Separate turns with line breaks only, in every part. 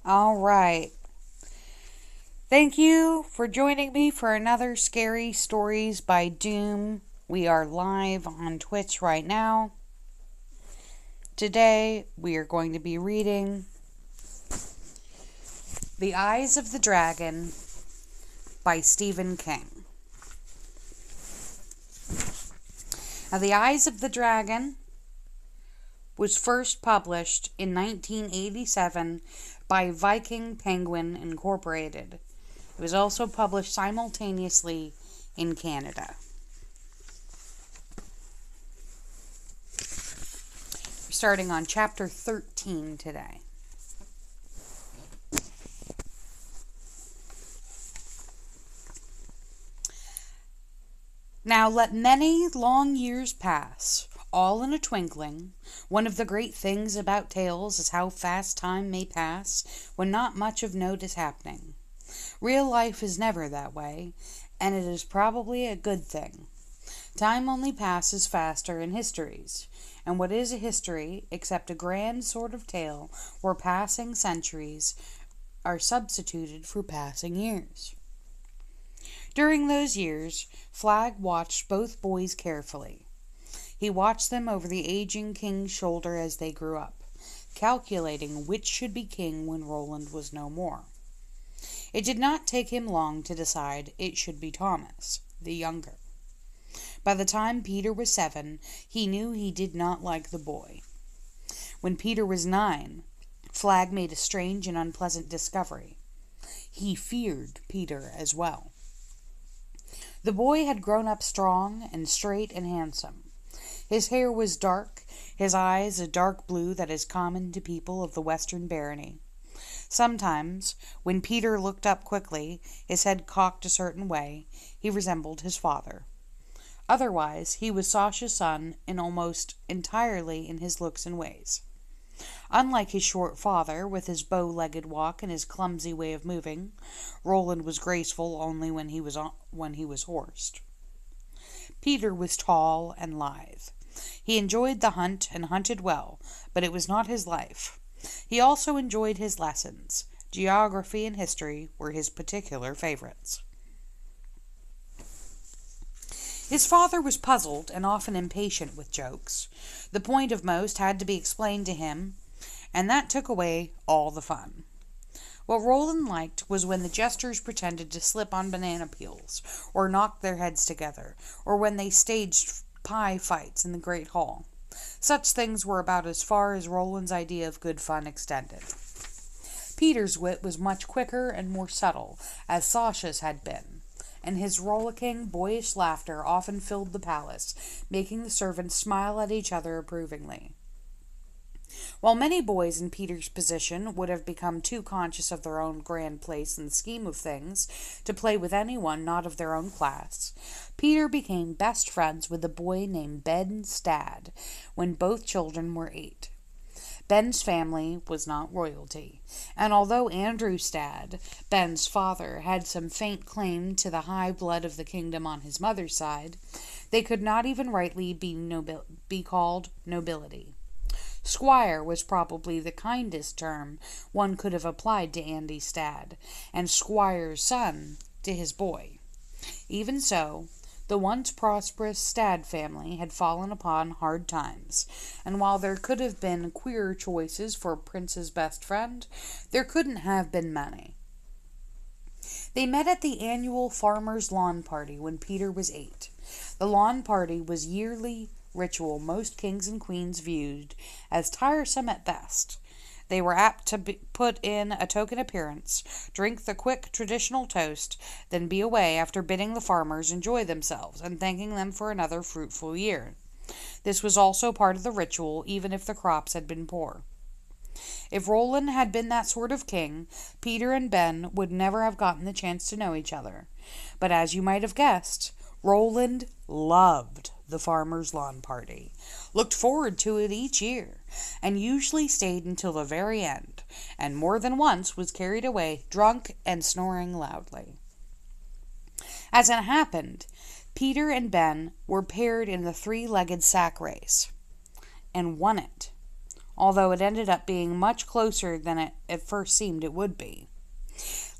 All right. Thank you for joining me for another Scary Stories by Doom. We are live on Twitch right now. Today, we are going to be reading The Eyes of the Dragon by Stephen King. Now, The Eyes of the Dragon was first published in 1987 by Viking Penguin Inc. It was also published simultaneously in Canada. We're starting on chapter 13 today. Now let many long years pass, all in a twinkling. One of the great things about tales is how fast time may pass when not much of note is happening. Real life is never that way, and it is probably a good thing. Time only passes faster in histories, and what is a history except a grand sort of tale where passing centuries are substituted for passing years? During those years, Flag watched both boys carefully. He watched them over the aging king's shoulder as they grew up, calculating which should be king when Roland was no more. It did not take him long to decide it should be Thomas, the younger. By the time Peter was 7, he knew he did not like the boy. When Peter was 9, Flag made a strange and unpleasant discovery. He feared Peter as well. The boy had grown up strong and straight and handsome. His hair was dark, his eyes a dark blue that is common to people of the western barony. Sometimes, when Peter looked up quickly, his head cocked a certain way, he resembled his father. Otherwise, he was Sasha's son and almost entirely in his looks and ways. Unlike his short father, with his bow-legged walk and his clumsy way of moving, Roland was graceful only when he was horsed. Peter was tall and lithe. He enjoyed the hunt and hunted well, but it was not his life. He also enjoyed his lessons. Geography and history were his particular favorites. His father was puzzled and often impatient with jokes. The point of most had to be explained to him, and that took away all the fun. What Roland liked was when the jesters pretended to slip on banana peels, or knocked their heads together, or when they staged pie fights in the great hall. Such things were about as far as Roland's idea of good fun extended. Peter's wit was much quicker and more subtle, as Sasha's had been, and his rollicking, boyish laughter often filled the palace, making the servants smile at each other approvingly. While many boys in Peter's position would have become too conscious of their own grand place in the scheme of things to play with anyone not of their own class, Peter became best friends with a boy named Ben Stad when both children were 8. Ben's family was not royalty, and although Andrew Stad, Ben's father, had some faint claim to the high blood of the kingdom on his mother's side, they could not even rightly be called nobility. Squire was probably the kindest term one could have applied to Andy Stad, and Squire's son to his boy. Even so, the once prosperous Stad family had fallen upon hard times, and while there could have been queer choices for Prince's best friend, there couldn't have been many. They met at the annual farmer's lawn party when Peter was 8. The lawn party was yearly ritual most kings and queens viewed as tiresome at best. They were apt to put in a token appearance, drink the quick traditional toast, then be away after bidding the farmers enjoy themselves and thanking them for another fruitful year. This was also part of the ritual, even if the crops had been poor. If Roland had been that sort of king, Peter and Ben would never have gotten the chance to know each other. But as you might have guessed, Roland loved the farmer's lawn party, looked forward to it each year, and usually stayed until the very end, and more than once was carried away drunk and snoring loudly. As it happened, Peter and Ben were paired in the 3-legged sack race, and won it. although it ended up being much closer than it at first seemed it would be.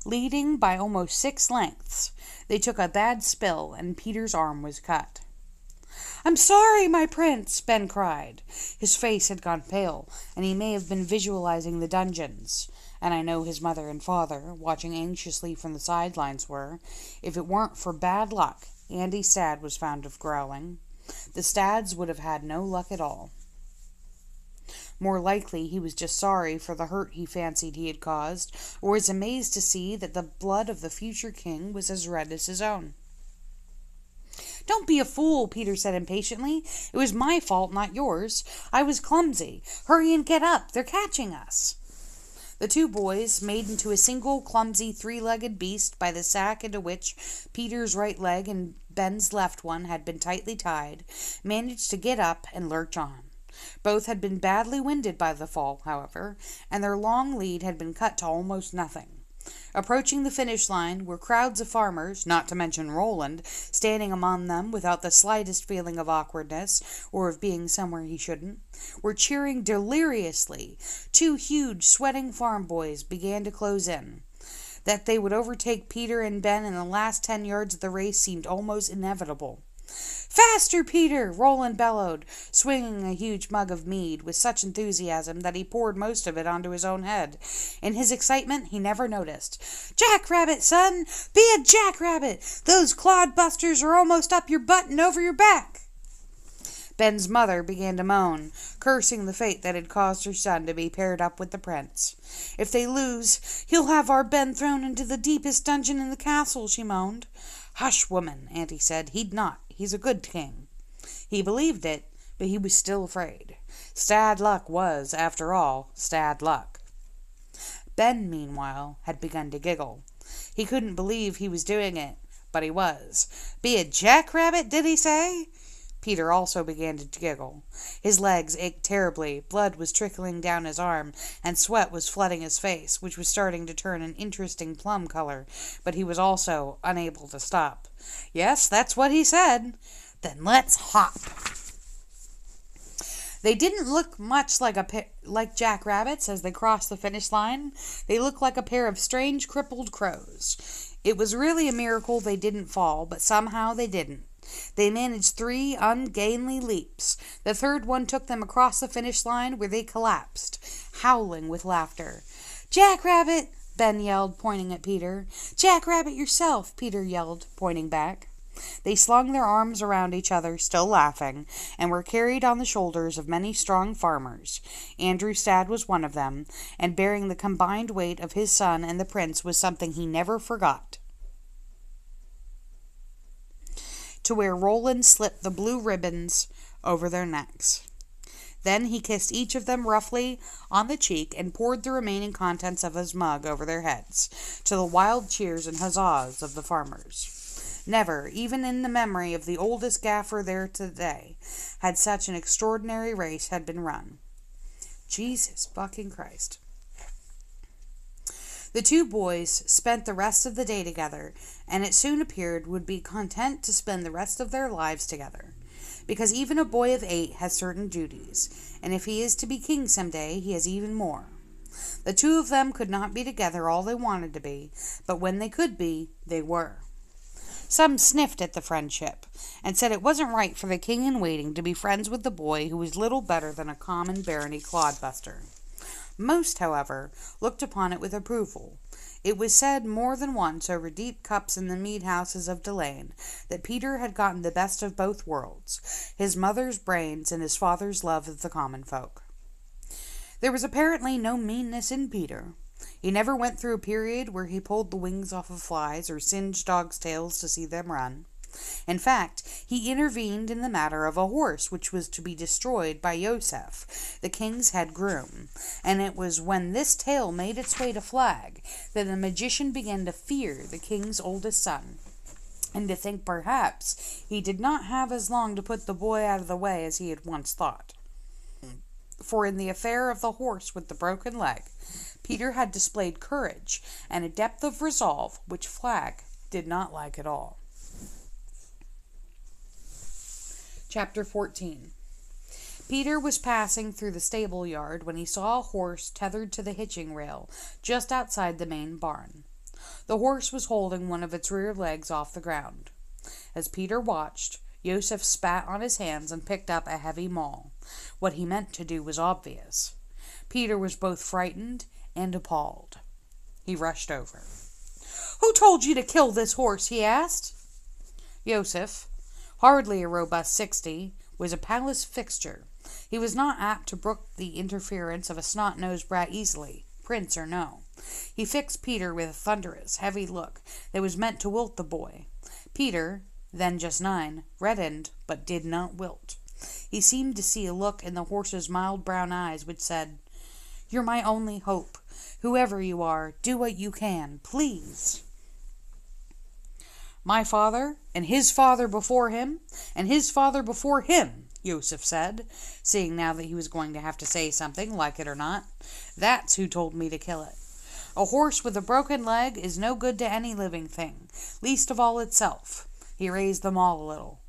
Leading by almost 6 lengths, they took a bad spill, and Peter's arm was cut. "I'm sorry, my prince," Ben cried. His face had gone pale, and he may have been visualizing the dungeons. And I know his mother and father, watching anxiously from the sidelines, were. If it weren't for bad luck, Andy Stad was fond of growling. The Stads would have had no luck at all. More likely he was just sorry for the hurt he fancied he had caused, or was amazed to see that the blood of the future king was as red as his own. "Don't be a fool," Peter said impatiently. "It was my fault, not yours. I was clumsy. Hurry and get up. They're catching us." The two boys, made into a single clumsy 3-legged beast by the sack into which Peter's right leg and Ben's left one had been tightly tied, managed to get up and lurch on. Both had been badly winded by the fall, however, and their long lead had been cut to almost nothing. Approaching the finish line were crowds of farmers, not to mention Roland, standing among them without the slightest feeling of awkwardness or of being somewhere he shouldn't, were cheering deliriously. 2 huge, sweating farm boys began to close in. That they would overtake Peter and Ben in the last 10 yards of the race seemed almost inevitable. "Faster, Peter!" Roland bellowed, swinging a huge mug of mead with such enthusiasm that he poured most of it onto his own head. In his excitement, he never noticed. "Jackrabbit, son! Be a jackrabbit! Those clodbusters are almost up your butt and over your back!" Ben's mother began to moan, cursing the fate that had caused her son to be paired up with the prince. "If they lose, he'll have our Ben thrown into the deepest dungeon in the castle," she moaned. "Hush, woman," Auntie said. "He'd not. He's a good king." He believed it, but he was still afraid. Stad luck was, after all, Stad luck. Ben, meanwhile, had begun to giggle. He couldn't believe he was doing it, but he was. "Be a jackrabbit, did he say?" Peter also began to giggle. His legs ached terribly, blood was trickling down his arm, and sweat was flooding his face, which was starting to turn an interesting plum color, but he was also unable to stop. "Yes, that's what he said." "Then let's hop." They didn't look much like jackrabbits as they crossed the finish line. They looked like a pair of strange crippled crows. It was really a miracle they didn't fall, but somehow they didn't. They managed 3 ungainly leaps. The third one took them across the finish line, where they collapsed, howling with laughter. "Jackrabbit!" Ben yelled, pointing at Peter. "Jackrabbit yourself!" Peter yelled, pointing back. They slung their arms around each other, still laughing, and were carried on the shoulders of many strong farmers. Andrew Stad was one of them, and bearing the combined weight of his son and the prince was something he never forgot. To where Roland slipped the blue ribbons over their necks. Then he kissed each of them roughly on the cheek and poured the remaining contents of his mug over their heads, to the wild cheers and huzzas of the farmers. Never, even in the memory of the oldest gaffer there today, had such an extraordinary race had been run. Jesus fucking Christ. The 2 boys spent the rest of the day together, and it soon appeared would be content to spend the rest of their lives together. Because even a boy of 8 has certain duties, and if he is to be king someday, he has even more. The 2 of them could not be together all they wanted to be, but when they could be, they were. Some sniffed at the friendship, and said it wasn't right for the king-in-waiting to be friends with the boy who was little better than a common barony clodbuster. Most, however, looked upon it with approval. It was said more than once over deep cups in the mead-houses of Delane that Peter had gotten the best of both worlds, his mother's brains and his father's love of the common folk. There was apparently no meanness in Peter. He never went through a period where he pulled the wings off of flies or singed dogs' tails to see them run. In fact, he intervened in the matter of a horse which was to be destroyed by Yosef, the king's head groom, and it was when this tale made its way to Flag that the magician began to fear the king's oldest son, and to think perhaps he did not have as long to put the boy out of the way as he had once thought. For in the affair of the horse with the broken leg, Peter had displayed courage and a depth of resolve which Flag did not like at all. Chapter 14. Peter was passing through the stable yard when he saw a horse tethered to the hitching rail just outside the main barn. The horse was holding one of its rear legs off the ground. As Peter watched, Yosef spat on his hands and picked up a heavy maul. What he meant to do was obvious. Peter was both frightened and appalled. He rushed over. "Who told you to kill this horse?" he asked. Yosef, hardly a robust 60, was a palace fixture. He was not apt to brook the interference of a snot-nosed brat easily, prince or no. He fixed Peter with a thunderous, heavy look that was meant to wilt the boy. Peter, then just 9, reddened but did not wilt. He seemed to see a look in the horse's mild brown eyes which said, "You're my only hope. Whoever you are, do what you can, please." "My father, and his father before him, and his father before him," Yosef said, seeing now that he was going to have to say something, like it or not. "That's who told me to kill it. A horse with a broken leg is no good to any living thing, least of all itself." He raised the maul a little.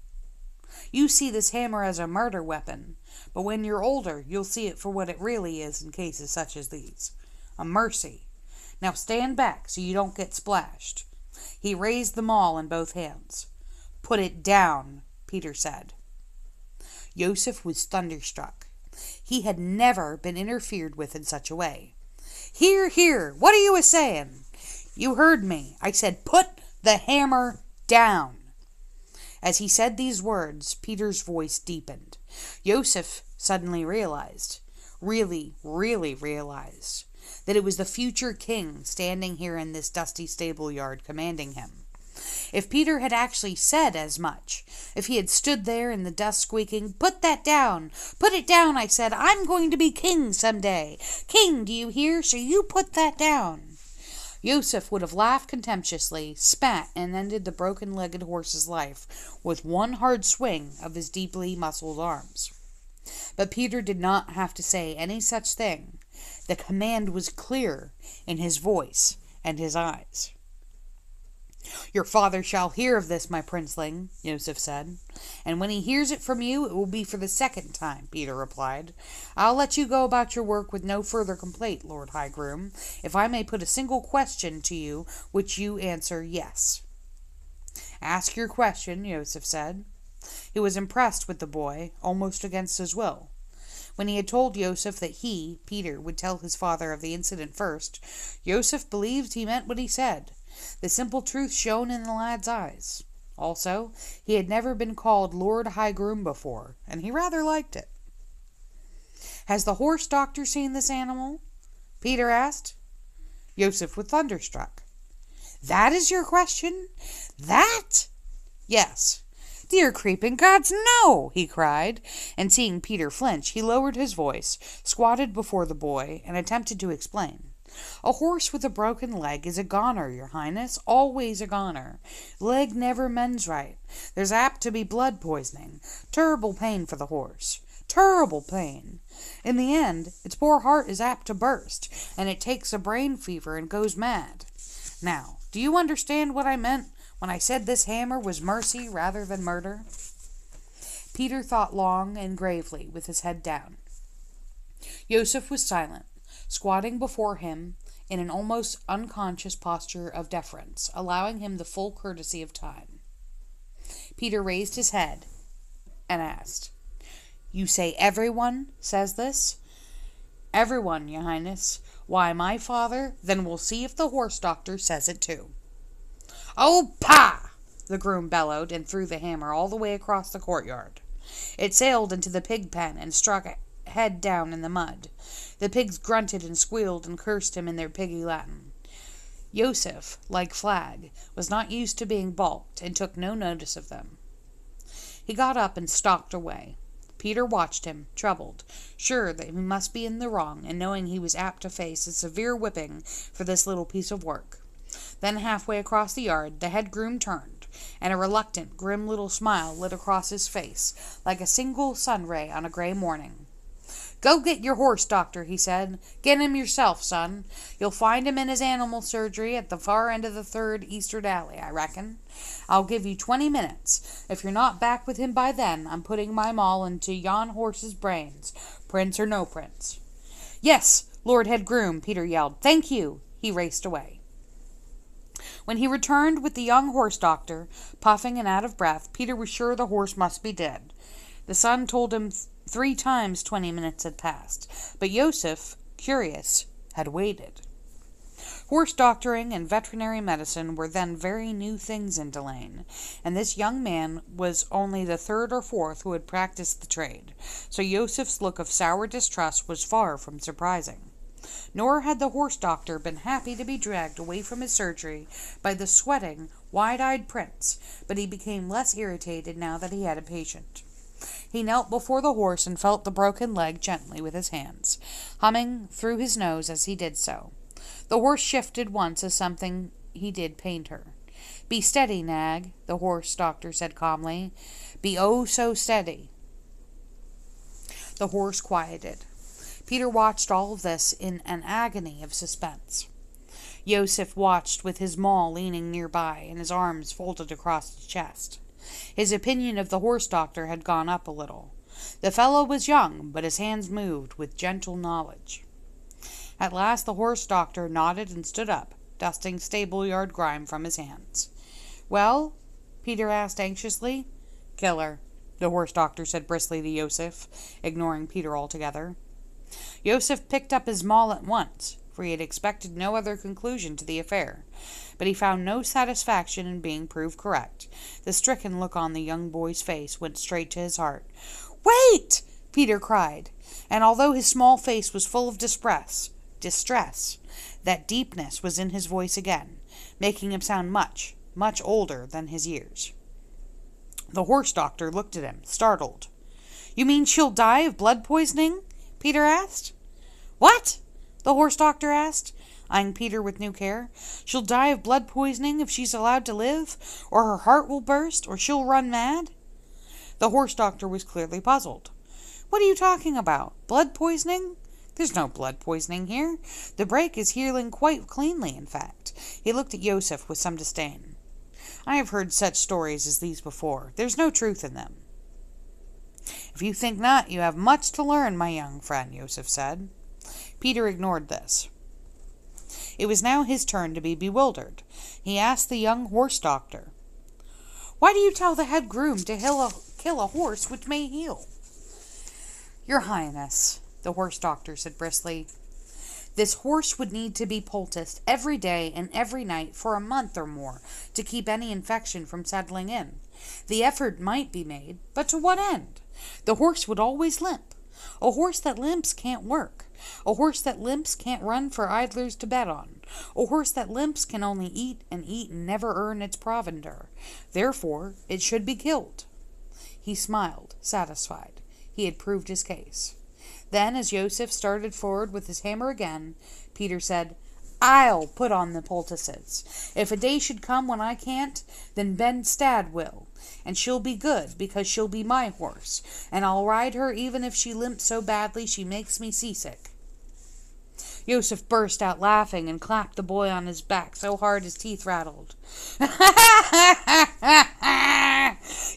"You see this hammer as a murder weapon, but when you're older, you'll see it for what it really is in cases such as these. A mercy. Now stand back so you don't get splashed." He raised the maul in both hands. "Put it down," Peter said. Yosef was thunderstruck. He had never been interfered with in such a way. "Here, here, what are you a-saying?" "You heard me. I said put the hammer down." As he said these words, Peter's voice deepened. Yosef suddenly realized, really realized, that it was the future king standing here in this dusty stable yard commanding him. If Peter had actually said as much, if he had stood there in the dust squeaking, "Put that down, put it down, I said, I'm going to be king someday. King, do you hear? So you put that down." Yosef would have laughed contemptuously, spat, and ended the broken-legged horse's life with one hard swing of his deeply muscled arms. But Peter did not have to say any such thing. The command was clear in his voice and his eyes. "Your father shall hear of this, my princeling," Yosef said. "And when he hears it from you, it will be for the second time," Peter replied. "I'll let you go about your work with no further complaint, Lord High Groom, if I may put a single question to you, which you answer yes." "Ask your question," Yosef said. He was impressed with the boy, almost against his will. When he had told Yosef that he, Peter, would tell his father of the incident first, Yosef believed he meant what he said. The simple truth shone in the lad's eyes. Also, he had never been called Lord High Groom before, and he rather liked it. "Has the horse doctor seen this animal?" Peter asked. Yosef was thunderstruck. "That is your question? That?" "Yes." "Dear creeping gods, no!" he cried, and seeing Peter flinch, he lowered his voice, squatted before the boy, and attempted to explain. "A horse with a broken leg is a goner, your highness, always a goner. Leg never mends right. There's apt to be blood poisoning. Terrible pain for the horse. Terrible pain. In the end, its poor heart is apt to burst, and it takes a brain fever and goes mad. Now, do you understand what I meant when I said this hammer was mercy rather than murder?" Peter thought long and gravely, with his head down. Yosef was silent, squatting before him in an almost unconscious posture of deference, allowing him the full courtesy of time. Peter raised his head and asked, "You say everyone says this?" "Everyone, your highness. Why, my father, then we'll see if the horse doctor says it too." "Oh, pah!" the groom bellowed and threw the hammer all the way across the courtyard. It sailed into the pig pen and struck head down in the mud. The pigs grunted and squealed and cursed him in their piggy Latin. Yosef, like Flag, was not used to being balked and took no notice of them. He got up and stalked away. Peter watched him, troubled, sure that he must be in the wrong, and knowing he was apt to face a severe whipping for this little piece of work. Then halfway across the yard, the head groom turned, and a reluctant, grim little smile lit across his face, like a single sun ray on a gray morning. "Go get your horse, doctor," he said. "Get him yourself, son. You'll find him in his animal surgery at the far end of the 3rd Eastern Alley, I reckon. I'll give you 20 minutes. If you're not back with him by then, I'm putting my maul into yon horse's brains, prince or no prince." "Yes, Lord Head Groom," Peter yelled. "Thank you." He raced away. When he returned with the young horse doctor, puffing and out of breath, Peter was sure the horse must be dead. The son told him 3 times 20 minutes had passed, but Joseph, curious, had waited. Horse doctoring and veterinary medicine were then very new things in Delane, and this young man was only the 3rd or 4th who had practiced the trade, so Joseph's look of sour distrust was far from surprising. Nor had the horse doctor been happy to be dragged away from his surgery by the sweating, wide-eyed prince, but he became less irritated now that he had a patient. He knelt before the horse and felt the broken leg gently with his hands, humming through his nose as he did so. The horse shifted once as something he did pained her. "Be steady, nag," the horse doctor said calmly. "Be oh so steady." The horse quieted. Peter watched all of this in an agony of suspense. Joseph watched with his maul leaning nearby and his arms folded across his chest. His opinion of the horse doctor had gone up a little. The fellow was young, but his hands moved with gentle knowledge. At last the horse doctor nodded and stood up, dusting stable-yard grime from his hands. "Well?" Peter asked anxiously. "Kill her," the horse doctor said briskly to Joseph, ignoring Peter altogether. Joseph picked up his maul at once, for he had expected no other conclusion to the affair, but he found no satisfaction in being proved correct. The stricken look on the young boy's face went straight to his heart. "Wait!" Peter cried, and although his small face was full of distress, that deepness was in his voice again, making him sound much, much older than his years. The horse doctor looked at him, startled. "You mean she'll die of blood poisoning?" Peter asked. "What?" the horse doctor asked, eyeing Peter with new care. "She'll die of blood poisoning if she's allowed to live, or her heart will burst, or she'll run mad?" The horse doctor was clearly puzzled. "What are you talking about? Blood poisoning? There's no blood poisoning here. The break is healing quite cleanly, in fact." He looked at Joseph with some disdain. "I have heard such stories as these before. There's no truth in them." "If you think not, you have much to learn, my young friend," Joseph said. Peter ignored this. It was now his turn to be bewildered. He asked the young horse doctor, "Why do you tell the head groom to kill a horse which may heal?" "Your Highness," the horse doctor said briskly, "this horse would need to be poulticed every day and every night for a month or more to keep any infection from settling in. The effort might be made, but to what end? The horse would always limp. A horse that limps can't work. A horse that limps can't run for idlers to bet on. A horse that limps can only eat and never earn its provender. Therefore, it should be killed." He smiled, satisfied. He had proved his case. Then, as Joseph started forward with his hammer again, Peter said, "I'll put on the poultices. If a day should come when I can't, then Ben Stad will. And she'll be good, because she'll be my horse, and I'll ride her even if she limps so badly she makes me seasick." Joseph burst out laughing and clapped the boy on his back so hard his teeth rattled.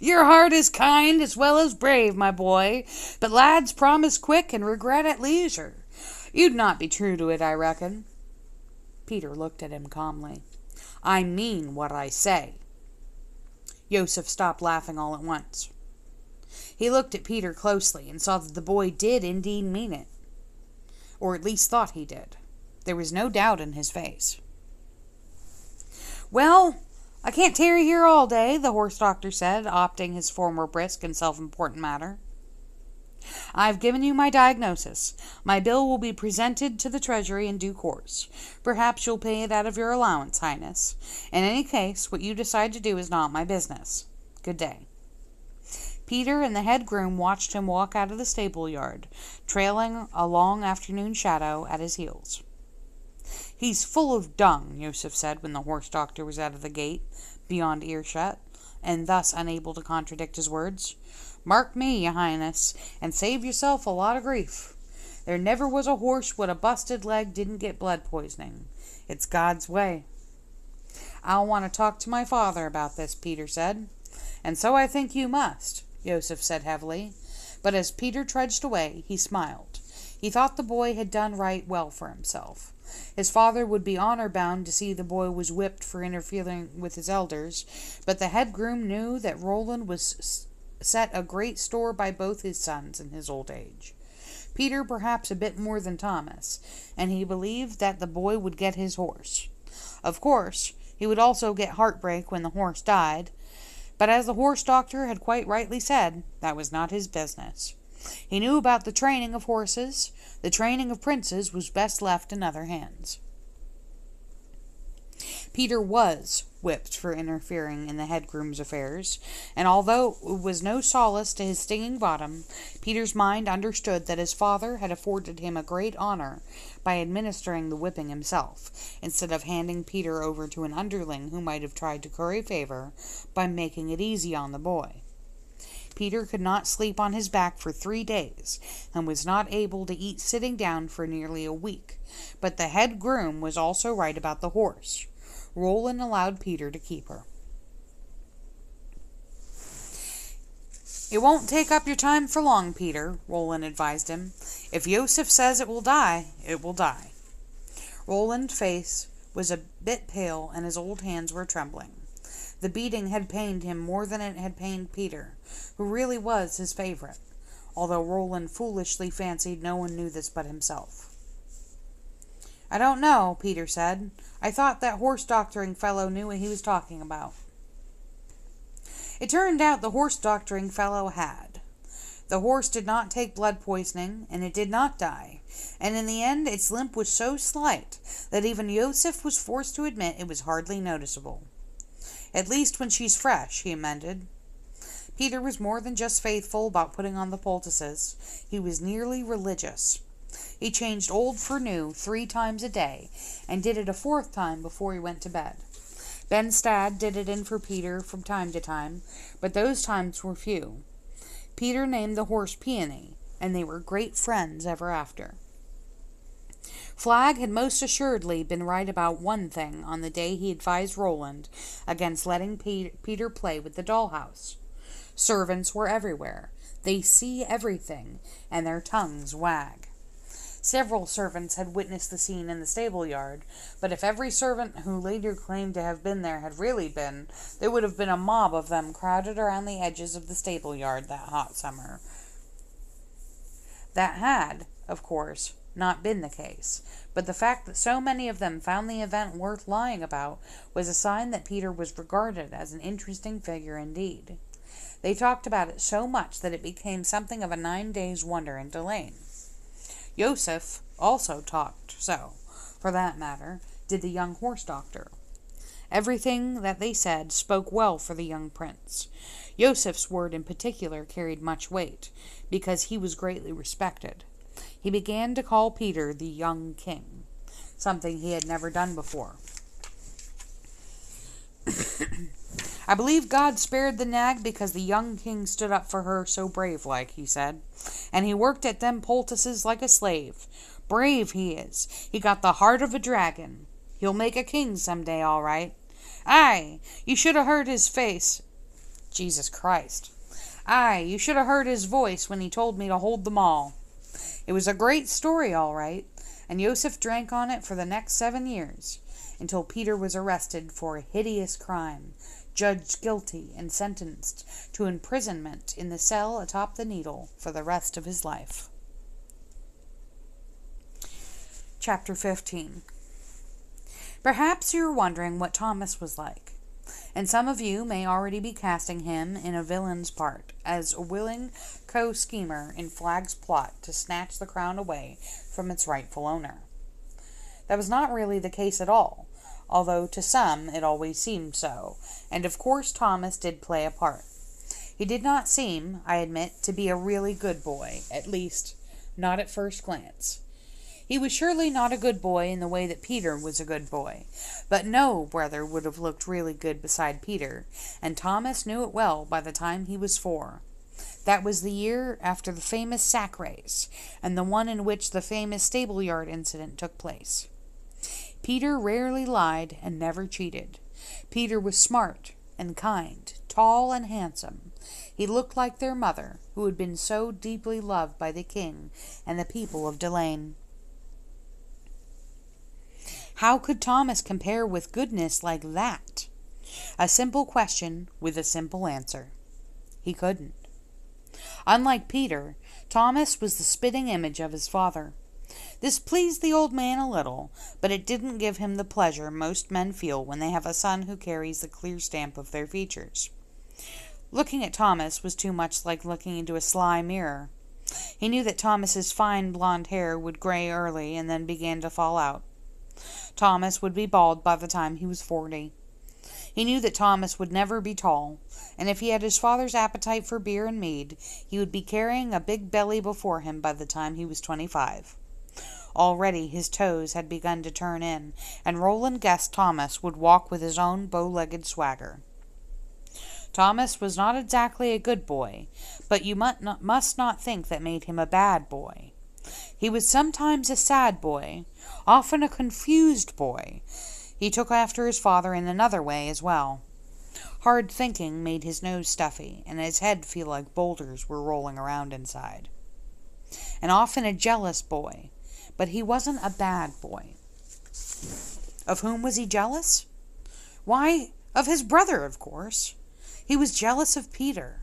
"Your heart is kind as well as brave, my boy, but lads promise quick and regret at leisure. You'd not be true to it, I reckon." Peter looked at him calmly. "I mean what I say." Joseph stopped laughing all at once. He looked at Peter closely and saw that the boy did indeed mean it, or at least thought he did. There was no doubt in his face. "Well, I can't tarry here all day," the horse doctor said, opting his former brisk and self-important manner. "I've given you my diagnosis. My bill will be presented to the Treasury in due course. Perhaps you'll pay it out of your allowance, Highness. In any case, what you decide to do is not my business. Good day." Peter and the head groom watched him walk out of the stable yard, trailing a long afternoon shadow at his heels. "He's full of dung," Joseph said when the horse doctor was out of the gate, beyond earshot, and thus unable to contradict his words. "Mark me, your Highness, and save yourself a lot of grief. There never was a horse with a busted leg didn't get blood poisoning. It's God's way. I'll want to talk to my father about this, Peter said. And so I think you must, Joseph said heavily. But as Peter trudged away, he smiled. He thought the boy had done right well for himself. His father would be honor-bound to see the boy was whipped for interfering with his elders, but the head groom knew that Roland was set a great store by both his sons in his old age. Peter perhaps a bit more than Thomas, and he believed that the boy would get his horse. Of course, he would also get heartbreak when the horse died, but as the horse doctor had quite rightly said, that was not his business. He knew about the training of horses. The training of princes was best left in other hands. Peter was whipped for interfering in the head groom's affairs, and although it was no solace to his stinging bottom, Peter's mind understood that his father had afforded him a great honor by administering the whipping himself, instead of handing Peter over to an underling who might have tried to curry favor by making it easy on the boy. Peter could not sleep on his back for 3 days, and was not able to eat sitting down for nearly a week. But the head groom was also right about the horse. Roland allowed Peter to keep her. "It won't take up your time for long, Peter," Roland advised him. "If Joseph says it will die, it will die." Roland's face was a bit pale, and his old hands were trembling. The beating had pained him more than it had pained Peter, who really was his favorite, although Roland foolishly fancied no one knew this but himself. "I don't know," Peter said. "I thought that horse-doctoring fellow knew what he was talking about." It turned out the horse-doctoring fellow had. The horse did not take blood poisoning, and it did not die, and in the end its limp was so slight that even Joseph was forced to admit it was hardly noticeable. "At least when she's fresh," he amended. Peter was more than just faithful about putting on the poultices. He was nearly religious. He changed old for new 3 times a day, and did it a 4th time before he went to bed. Ben Stad did it in for Peter from time to time, but those times were few. Peter named the horse Peony, and they were great friends ever after. Flagg had most assuredly been right about one thing on the day he advised Roland against letting Peter play with the dollhouse. Servants were everywhere. They see everything, and their tongues wag. Several servants had witnessed the scene in the stable yard, but if every servant who later claimed to have been there had really been, there would have been a mob of them crowded around the edges of the stable yard that hot summer. That had, of course, not been the case, but the fact that so many of them found the event worth lying about was a sign that Peter was regarded as an interesting figure indeed. They talked about it so much that it became something of a 9 days' wonder in Delane. Joseph also talked so, for that matter, did the young horse doctor. Everything that they said spoke well for the young prince. Joseph's word in particular carried much weight, because he was greatly respected. He began to call Peter the young king, something he had never done before. "I believe God spared the nag because the young king stood up for her so brave-like," he said. "And he worked at them poultices like a slave. Brave he is. He got the heart of a dragon. He'll make a king some day, all right. Aye, you should have heard his face. Jesus Christ. Aye, you should have heard his voice when he told me to hold them all. It was a great story, all right, and Joseph drank on it for the next 7 years, until Peter was arrested for a hideous crime, judged guilty, and sentenced to imprisonment in the cell atop the Needle for the rest of his life." Chapter 15. Perhaps you are wondering what Thomas was like, and some of you may already be casting him in a villain's part, as a willing co-schemer in Flagg's plot to snatch the crown away from its rightful owner. That was not really the case at all, although to some it always seemed so, and of course Thomas did play a part. He did not seem, I admit, to be a really good boy, at least not at first glance. He was surely not a good boy in the way that Peter was a good boy, but no brother would have looked really good beside Peter, and Thomas knew it well by the time he was 4. That was the year after the famous sack race, and the one in which the famous stable yard incident took place. Peter rarely lied and never cheated. Peter was smart and kind, tall and handsome. He looked like their mother, who had been so deeply loved by the king and the people of Delane. How could Thomas compare with goodness like that? A simple question with a simple answer. He couldn't. Unlike Peter, Thomas was the spitting image of his father. This pleased the old man a little, but it didn't give him the pleasure most men feel when they have a son who carries the clear stamp of their features. Looking at Thomas was too much like looking into a sly mirror. He knew that Thomas's fine blonde hair would gray early and then begin to fall out. Thomas would be bald by the time he was 40. He knew that Thomas would never be tall, and if he had his father's appetite for beer and mead, he would be carrying a big belly before him by the time he was 25. Already his toes had begun to turn in, and Roland guessed Thomas would walk with his own bow-legged swagger. Thomas was not exactly a good boy, but you must not think that made him a bad boy. He was sometimes a sad boy, often a confused boy. He took after his father in another way as well. Hard thinking made his nose stuffy, and his head feel like boulders were rolling around inside. And often a jealous boy, but he wasn't a bad boy. Of whom was he jealous? Why, of his brother, of course. He was jealous of Peter.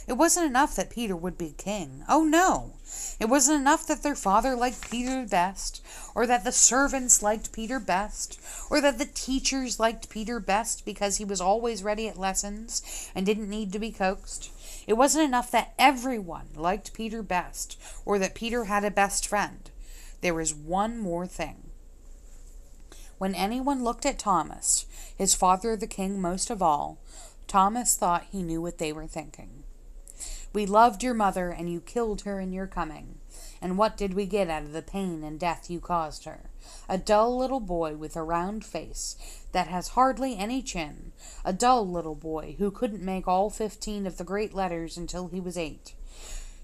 It wasn't enough that Peter would be king. Oh, no. It wasn't enough that their father liked Peter best, or that the servants liked Peter best, or that the teachers liked Peter best because he was always ready at lessons and didn't need to be coaxed. It wasn't enough that everyone liked Peter best, or that Peter had a best friend. There was one more thing. When anyone looked at Thomas, his father the king most of all, Thomas thought he knew what they were thinking. We loved your mother, and you killed her in your coming. And what did we get out of the pain and death you caused her? A dull little boy with a round face that has hardly any chin. A dull little boy who couldn't make all 15 of the great letters until he was 8.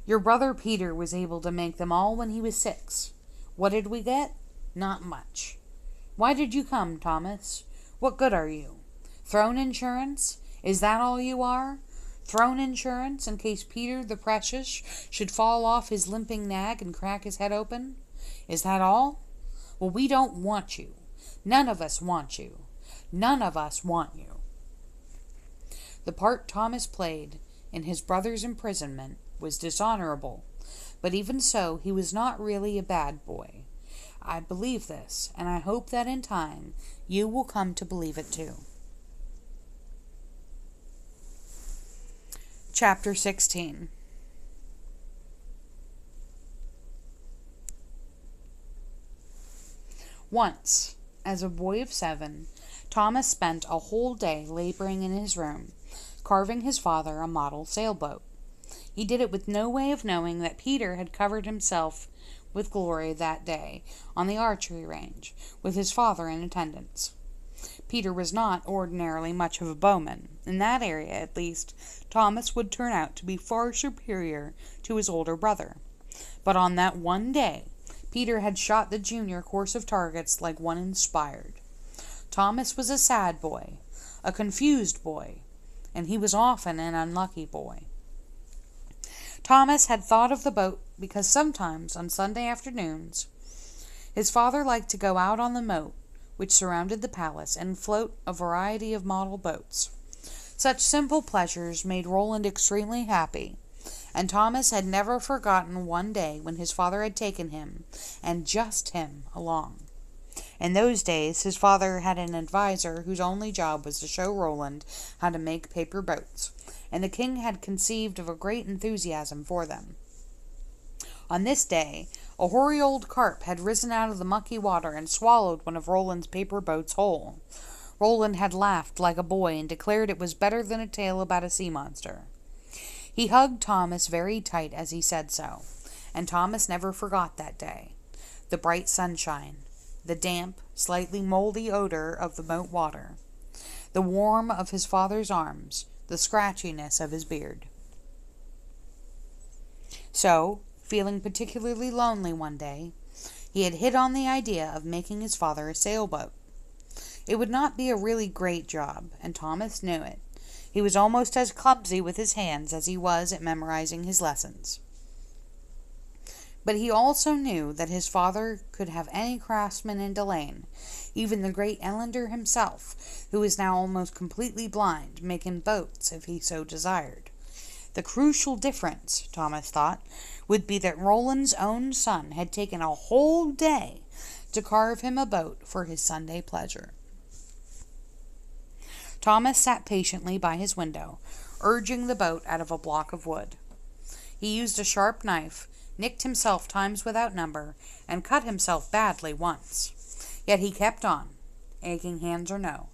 Your brother Peter was able to make them all when he was 6. What did we get? Not much. Why did you come, Thomas? What good are you? Throne insurance? Is that all you are? Throne insurance in case Peter the Precious should fall off his limping nag and crack his head open? Is that all? Well, we don't want you. None of us want you. None of us want you. The part Thomas played in his brother's imprisonment was dishonorable, but even so, he was not really a bad boy. I believe this, and I hope that in time you will come to believe it too. Chapter 16. Once, as a boy of 7, Thomas spent a whole day laboring in his room, carving his father a model sailboat. He did it with no way of knowing that Peter had covered himself with glory that day on the archery range, with his father in attendance. Peter was not ordinarily much of a bowman. In that area, at least, Thomas would turn out to be far superior to his older brother. But on that one day, Peter had shot the junior course of targets like one inspired. Thomas was a sad boy, a confused boy, and he was often an unlucky boy. Thomas had thought of the boat because sometimes, on Sunday afternoons, his father liked to go out on the moat which surrounded the palace and float a variety of model boats. Such simple pleasures made Roland extremely happy, and Thomas had never forgotten one day when his father had taken him, and just him, along. In those days, his father had an adviser whose only job was to show Roland how to make paper boats, and the king had conceived of a great enthusiasm for them. On this day, a hoary old carp had risen out of the mucky water and swallowed one of Roland's paper boats whole. Roland had laughed like a boy and declared it was better than a tale about a sea monster. He hugged Thomas very tight as he said so, and Thomas never forgot that day. The bright sunshine, the damp, slightly moldy odor of the moat water, the warmth of his father's arms, the scratchiness of his beard. So, feeling particularly lonely one day, he had hit on the idea of making his father a sailboat. It would not be a really great job, and Thomas knew it. He was almost as clumsy with his hands as he was at memorizing his lessons. But he also knew that his father could have any craftsman in Delane, even the great Ellender himself, who was now almost completely blind, make him boats if he so desired. The crucial difference, Thomas thought, would be that Roland's own son had taken a whole day to carve him a boat for his Sunday pleasure. Thomas sat patiently by his window, urging the boat out of a block of wood. He used a sharp knife, nicked himself times without number, and cut himself badly once. Yet he kept on, aching hands or no.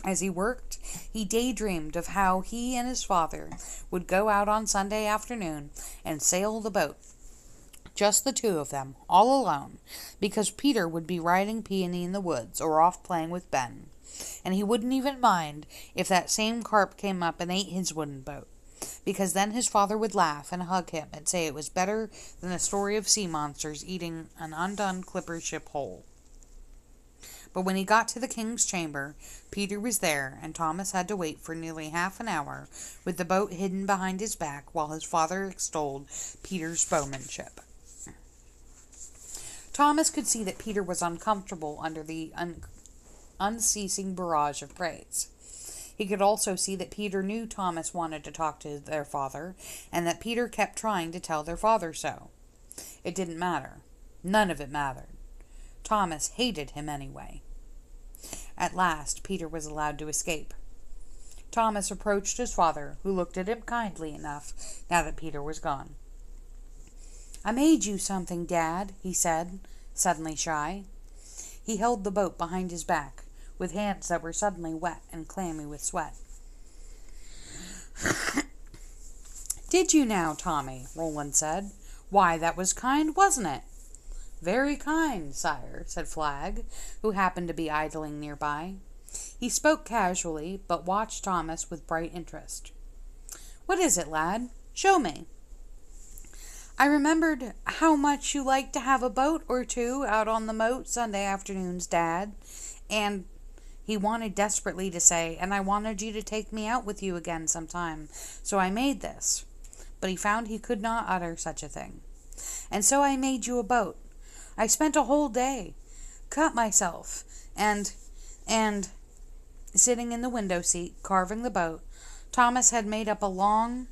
As he worked, he daydreamed of how he and his father would go out on Sunday afternoon and sail the boat. Just the two of them, all alone, because Peter would be riding peony in the woods or off playing with Ben, and he wouldn't even mind if that same carp came up and ate his wooden boat, because then his father would laugh and hug him and say it was better than a story of sea monsters eating an undone clipper ship whole. But when he got to the king's chamber, Peter was there, and Thomas had to wait for nearly half an hour with the boat hidden behind his back while his father extolled Peter's bowmanship. Thomas could see that Peter was uncomfortable under the unceasing barrage of praise. He could also see that Peter knew Thomas wanted to talk to their father, and that Peter kept trying to tell their father so. It didn't matter. None of it mattered. Thomas hated him anyway. At last, Peter was allowed to escape. Thomas approached his father, who looked at him kindly enough now that Peter was gone. "I made you something, Dad," he said, suddenly shy. He held the boat behind his back, with hands that were suddenly wet and clammy with sweat. "Did you now, Tommy?" Roland said. "Why, that was kind, wasn't it?" "Very kind, sire," said Flagg, who happened to be idling nearby. He spoke casually, but watched Thomas with bright interest. "What is it, lad? Show me." "I remembered how much you liked to have a boat or two out on the moat Sunday afternoons, Dad, and," he wanted desperately to say, "and I wanted you to take me out with you again sometime, so I made this." But he found he could not utter such a thing. "And so I made you a boat. I spent a whole day, cut myself, and, sitting in the window seat, carving the boat, Thomas had made up a long,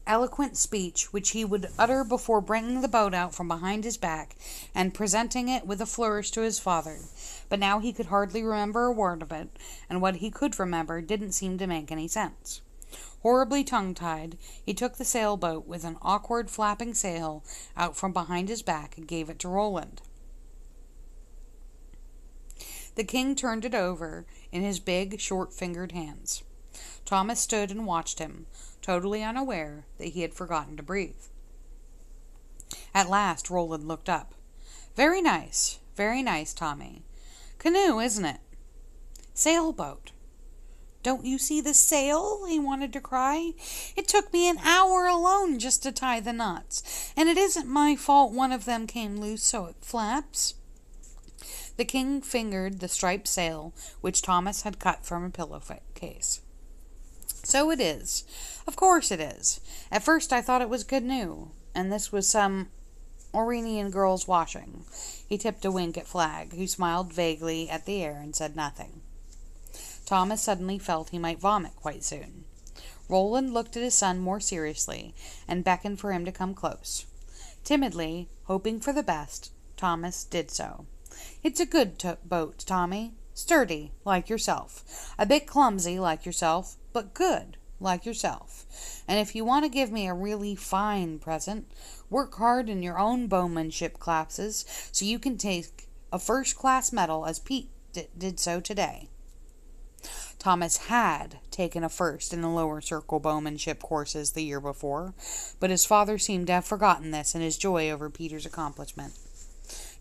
eloquent speech which he would utter before bringing the boat out from behind his back and presenting it with a flourish to his father. But now he could hardly remember a word of it, and what he could remember didn't seem to make any sense. Horribly tongue-tied, he took the sailboat with an awkward flapping sail out from behind his back and gave it to Roland. The king turned it over in his big, short-fingered hands. Thomas stood and watched him, totally unaware that he had forgotten to breathe. At last Roland looked up. Very nice, Tommy. Canoe, isn't it?" "Sailboat." "Don't you see the sail?" he wanted to cry. "It took me an hour alone just to tie the knots, and it isn't my fault one of them came loose so it flaps." The king fingered the striped sail which Thomas had cut from a pillowcase. "So it is. Of course it is. At first I thought it was canoe, and this was some Orenian girl's washing." He tipped a wink at Flagg, who smiled vaguely at the air and said nothing. Thomas suddenly felt he might vomit quite soon. Roland looked at his son more seriously, and beckoned for him to come close. Timidly, hoping for the best, Thomas did so. "It's a good boat, Tommy. Sturdy, like yourself. A bit clumsy, like yourself, but good, like yourself. And if you want to give me a really fine present, work hard in your own bowmanship classes so you can take a first-class medal as Pete did so today." Thomas had taken a first in the lower circle bowmanship courses the year before, but his father seemed to have forgotten this in his joy over Peter's accomplishment.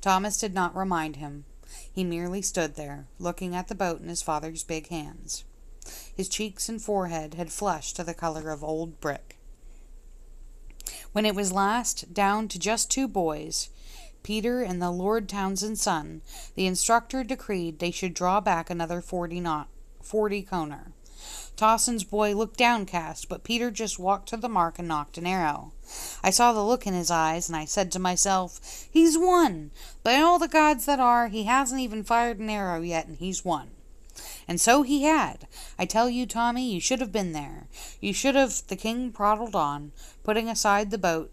Thomas did not remind him. He merely stood there, looking at the boat in his father's big hands. His cheeks and forehead had flushed to the color of old brick. When it was last down to just 2 boys, Peter and the Lord Townsend's son, the instructor decreed they should draw back another 40 coner. Towson's boy looked downcast, but Peter just walked to the mark and knocked an arrow. I saw the look in his eyes, and I said to myself, "He's won! By all the gods that are, he hasn't even fired an arrow yet, and he's won." And so he had. I tell you, Tommy, you should have been there. You should have. The king prattled on, putting aside the boat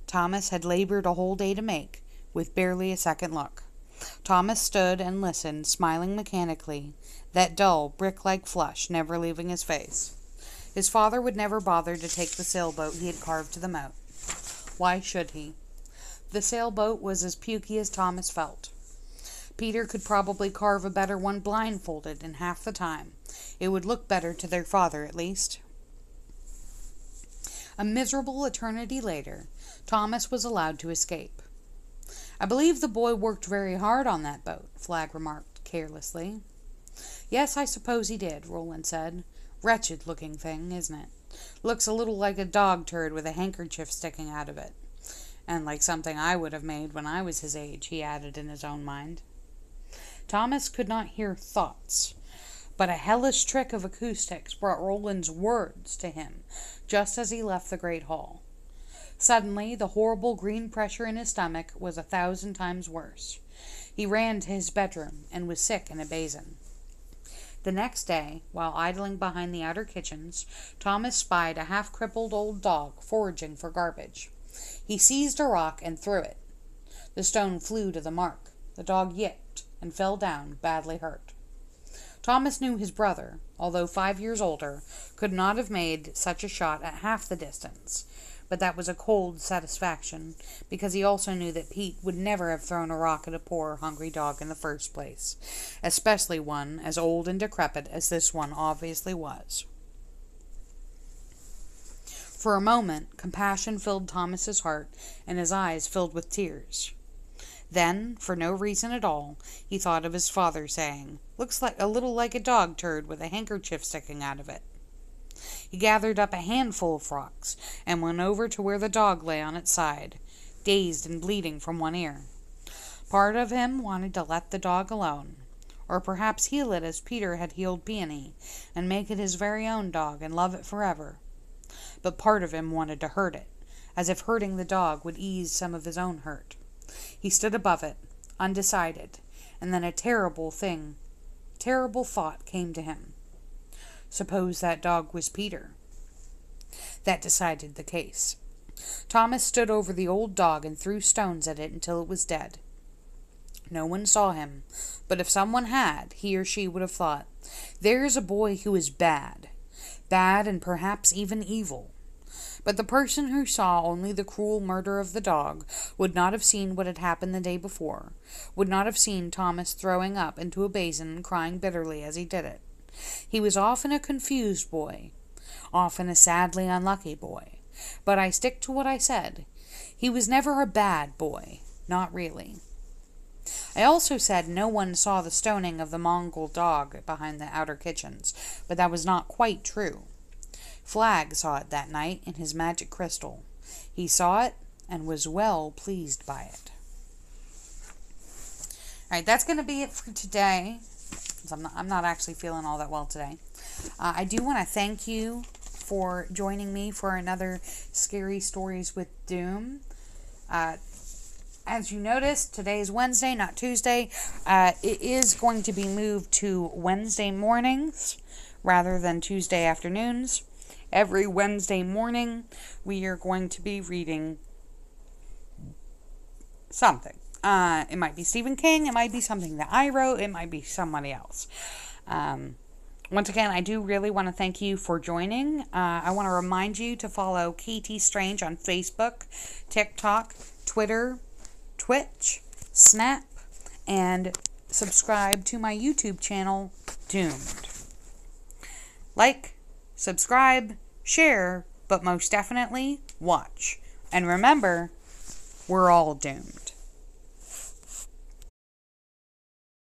Thomas had labored a whole day to make, with barely a second look. Thomas stood and listened, smiling mechanically, that dull, brick-like flush never leaving his face. His father would never bother to take the sailboat he had carved to the moat. Why should he? The sailboat was as pukey as Thomas felt. Peter could probably carve a better one blindfolded in half the time. It would look better to their father, at least. A miserable eternity later, Thomas was allowed to escape. "I believe the boy worked very hard on that boat," Flagg remarked carelessly. "Yes, I suppose he did," Roland said. "Wretched-looking thing, isn't it? Looks a little like a dog turd with a handkerchief sticking out of it. And like something I would have made when I was his age," he added in his own mind. Thomas could not hear thoughts, but a hellish trick of acoustics brought Roland's words to him just as he left the great hall. Suddenly, the horrible green pressure in his stomach was 1,000 times worse. He ran to his bedroom and was sick in a basin. The next day, while idling behind the outer kitchens, Thomas spied a half-crippled old dog foraging for garbage. He seized a rock and threw it. The stone flew to the mark. The dog yipped and fell down, badly hurt. Thomas knew his brother, although 5 years older, could not have made such a shot at half the distance, but that was a cold satisfaction, because he also knew that Pete would never have thrown a rock at a poor, hungry dog in the first place, especially one as old and decrepit as this one obviously was. For a moment, compassion filled Thomas's heart, and his eyes filled with tears. Then, for no reason at all, he thought of his father saying, "Looks like a little like a dog turd with a handkerchief sticking out of it." He gathered up a handful of rocks and went over to where the dog lay on its side, dazed and bleeding from one ear. Part of him wanted to let the dog alone, or perhaps heal it as Peter had healed Peony, and make it his very own dog and love it forever. But part of him wanted to hurt it, as if hurting the dog would ease some of his own hurt. He stood above it, undecided, and then a terrible thought came to him. Suppose that dog was Peter. That decided the case. Thomas stood over the old dog and threw stones at it until it was dead. No one saw him, but if someone had, he or she would have thought, "There's a boy who is bad and perhaps even evil." But the person who saw only the cruel murder of the dog would not have seen what had happened the day before, would not have seen Thomas throwing up into a basin and crying bitterly as he did it. He was often a confused boy, often a sadly unlucky boy, but I stick to what I said. He was never a bad boy, not really. I also said no one saw the stoning of the Mongol dog behind the outer kitchens, but that was not quite true. Flagg saw it that night in his magic crystal. He saw it and was well pleased by it. Alright, that's going to be it for today. I'm not actually feeling all that well today. I do want to thank you for joining me for another Scary Stories with Doom. As you noticed, today is Wednesday, not Tuesday. It is going to be moved to Wednesday mornings rather than Tuesday afternoons. Every Wednesday morning, we are going to be reading something. It might be Stephen King, it might be something that I wrote, it might be somebody else. Once again, I do really want to thank you for joining. I want to remind you to follow KayTStrange on Facebook, TikTok, Twitter, Twitch, Snap, and subscribe to my YouTube channel, Doomed. Like, subscribe, share, but most definitely, watch. And remember, we're all doomed.